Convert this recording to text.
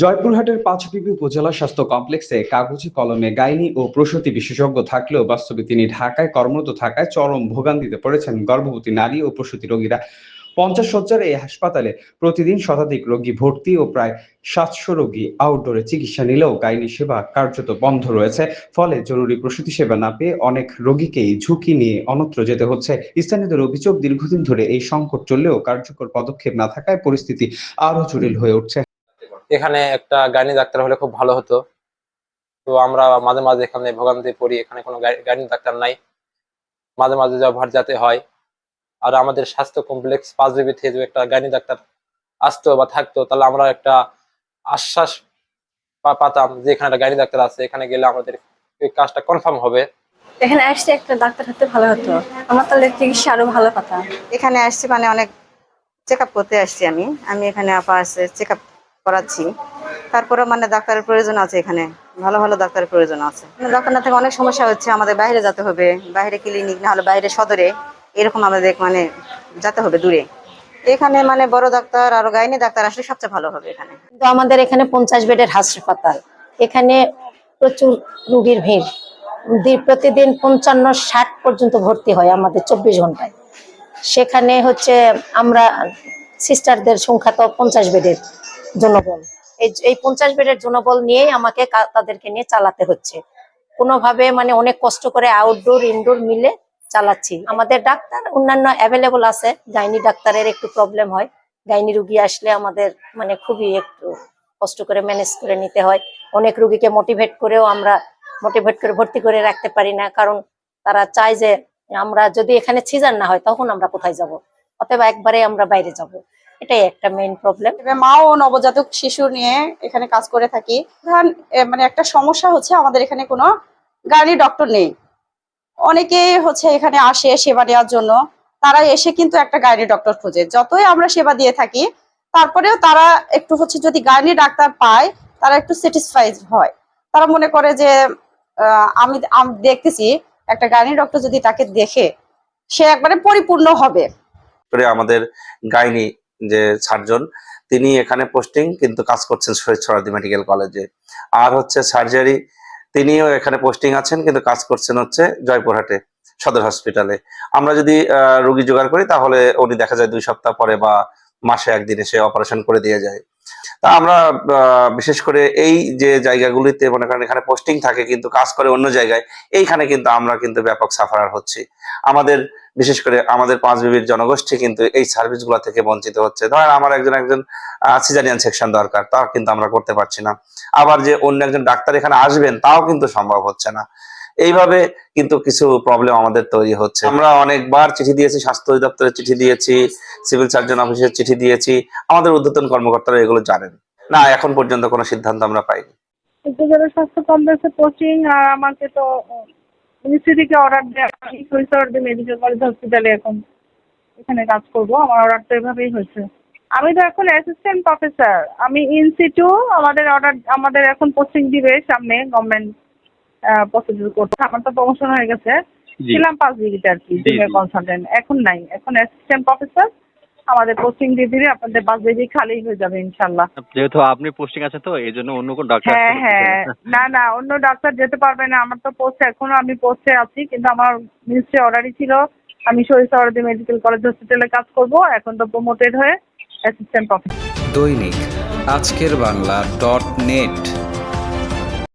জয়পুরহাটের পাঁচবিবি উপজেলা স্বাস্থ্য কমপ্লেক্সে কাগজে কলমে গাইনি ও প্রসূতি বিশেষজ্ঞ থাকলেও বাস্তবে তিনি ঢাকায় কর্মরত থাকায় চরম ভোগান্তিতে পড়েছেন গর্ভবতী নারী ও প্রসূতি রোগীরা। 50 শয্যার এই হাসপাতালে প্রতিদিন শতাধিক রোগী ভর্তি ও প্রায় 700 রোগী আউটডোরে চিকিৎসা নিলেও গাইনি সেবা কার্যত বন্ধ রয়েছে। ফলে জরুরি প্রসূতি সেবা না পেয়ে অনেক রোগীকেই ঝুঁকি নিয়ে অন্যত্র যেতে হচ্ছে। স্থানীয়দের অভিযোগ, দীর্ঘদিন ধরে এই সংকট চললেও কার্যকর পদক্ষেপ না থাকায় পরিস্থিতি আরো জটিল হয়ে উঠছে। এখানে একটা গাইনি ডাক্তার হলে খুব ভালো হতো। তো আমরা মাঝে মাঝে এখানে ভোগান্তি পড়ি, এখানে কোনো গাইনি ডাক্তার নাই, মাঝে মাঝে ব্যবহার যাতে হয়। আর আমাদের স্বাস্থ্য কমপ্লেক্স পাঁচবিবি থেকে যদি একটা গাইনি ডাক্তার আসতো বা থাকতো, তাহলে আমরা একটা আশ্বাস পাতাম যে এখানে একটা গাইনি ডাক্তার আছে, এখানে গেলে আমাদের এই কাজটা কনফার্ম হবে। এখানে আসছে একটা ডাক্তার হতে ভালো হতো, আমার তাহলে চিকিৎসা আরো ভালো কথা। এখানে আসছি মানে অনেক চেক আপ করতে আসছি। আমি এখানে আপা আছে চেক আপ করাচ্ছি। তারপরে মানে ডাক্তারের প্রয়োজন আছে, এখানে ভালো ভালো ডাক্তারের প্রয়োজন আছে। ডাক্তার না থেকে অনেক সমস্যা হচ্ছে, আমাদের বাইরে যেতে হবে, বাইরে ক্লিনিক না হলে বাইরে সদরে এরকম আমাদের মানে যেতে হবে দূরে। এখানে মানে বড় ডাক্তার আর গাইনি ডাক্তার আসলে সবচেয়ে ভালো হবে এখানে। তো আমাদের এখানে 50 বেডের হাসপাতাল, এখানে প্রচুর রোগীর ভিড়, প্রতিদিন 55-60 পর্যন্ত ভর্তি হয় আমাদের 24 ঘন্টায়। সেখানে হচ্ছে আমরা সিস্টারদের সংখ্যা তো 50 বেডের জনবল, এই 50 বেডের জনবল নিয়েই আমাকে তাদেরকে নিয়ে চালাতে হচ্ছে। কোনোভাবে মানে অনেক কষ্ট করে আউটডোর ইনডোর মিলে চালাচ্ছি। আমাদের ডাক্তার অন্যান্য অ্যাভেলেবল আছে, গাইনি ডাক্তারের একটু প্রবলেম হয়। গাইনি রুগী আসলে আমাদের মানে খুবই একটু কষ্ট করে ম্যানেজ করে নিতে হয়। অনেক রুগীকে মোটিভেট করে ভর্তি করে রাখতে পারি না, কারণ তারা চায় যে আমরা যদি এখানে সিজার না হয় তখন আমরা কোথায় যাব, অতএব একবারে আমরা বাইরে যাব। এটাই একটা মেইন প্রবলেম। মা ও নবজাতক শিশু নিয়ে এখানে কাজ করে থাকি। ধরেন মানে একটা সমস্যা হচ্ছে আমাদের এখানে কোনো গাইনি ডক্টর নেই। অনেকে হচ্ছে এখানে আসে সেবা নেওয়ার জন্য, তারা এসে কিন্তু একটা গাইনি ডক্টর খোঁজে। যতই আমরা সেবা দিয়ে থাকি তারপরেও তারা একটু হচ্ছে যদি গাইনি ডাক্তার পায় তারা একটু স্যাটিসফাইড হয়। তারা মনে করে যে আমি দেখতেছি একটা গাইনি ডক্টর যদি তাকে দেখে সে একবারে পরিপূর্ণ হবে। আমাদের গাইনি যে সার্জন তিনি এখানে পোস্টিং, কিন্তু কাজ করছেন শহীদ সোহরাওয়ার্দী মেডিকেল কলেজে। আর হচ্ছে সার্জারি তিনিও এখানে পোস্টিং আছেন, কিন্তু কাজ করছেন হচ্ছে জয়পুরহাটে সদর হসপিটালে। আমরা যদি রোগী জোগাড় করি তাহলে উনি দেখা যায় 2 সপ্তাহ পরে বা মাসে একদিন এসে অপারেশন করে দিয়ে যায়। তা আমরা বিশেষ করে এই যে জায়গাগুলিতে মনে করেন এখানে পোস্টিং থাকে কিন্তু কাজ করে অন্য জায়গায়, এইখানে কিন্তু আমরা কিন্তু ব্যাপক সাফারার হচ্ছি। আমাদের বিশেষ করে আমাদের পাঁচবিবির জনগোষ্ঠী কিন্তু এই সার্ভিসগুলো থেকে বঞ্চিত হচ্ছে। ধরেন আমার একজন সিজারিয়ান সেকশন দরকার, তা কিন্তু আমরা করতে পারছি না। আবার যে অন্য একজন ডাক্তার এখানে আসবেন তাও কিন্তু সম্ভব হচ্ছে না। এইভাবে কিন্তু কিছু প্রবলেম আমাদের তৈরি হচ্ছে। আমরা অনেকবার চিঠি দিয়েছি, স্বাস্থ্য অধিদপ্তরে চিঠি দিয়েছি, সিভিল সার্জন অফিসে চিঠি দিয়েছি, আমাদের ঊর্ধ্বতন কর্মকর্তারা এগুলো জানেন না। এখন পর্যন্ত কোনো সিদ্ধান্ত আমরা পাইনি। উপজেলা স্বাস্থ্য কমপ্লেক্সে কোচিং, আর আমাকে তো মিনিস্ট্রি থেকে অর্ডার দেওয়া, শহীদ সোহরাওয়ার্দী মেডিকেল কলেজ হসপিটালে এখন এখানে কাজ করব। আমার অর্ডার তো এভাবেই হয়েছে। আমি তো এখন অ্যাসিস্ট্যান্ট প্রফেসর, আমি ইনসিটু। আমাদের এখন পোস্টিং দিবে সামনে, গভর্নমেন্ট প্রসিডিউর করতে। আমার তো প্রমোশন হয়ে গেছে, ছিলাম 5 ডিগ্রিতে আর কি, জুনিয়র কনসালটেন্ট, এখন নাই, এখন অ্যাসিস্ট্যান্ট প্রফেসর। আমাদের পোস্টিং দিয়ে দিলে আপনাদের 5 ডিগ্রি খালি হয়ে যাবে ইনশাআল্লাহ। যেহেতু আপনি পোস্টিং আছে তো এই জন্য অন্য কোন ডাক্তার? হ্যাঁ, না অন্য ডাক্তার যেতে পারবে না। আমার তো পোস্টে এখনো আমি পোস্টে আছি, কিন্তু আমার মিনিস্ট্রি অর্ডারই ছিল আমি শহীদ সোহরাওয়ার্দী মেডিকেল কলেজ হসপিটালে কাজ করব। এখন তো প্রমোটেড হয়ে অ্যাসিস্ট্যান্ট প্রফেসর। দৈনিক আজকের বাংলা.net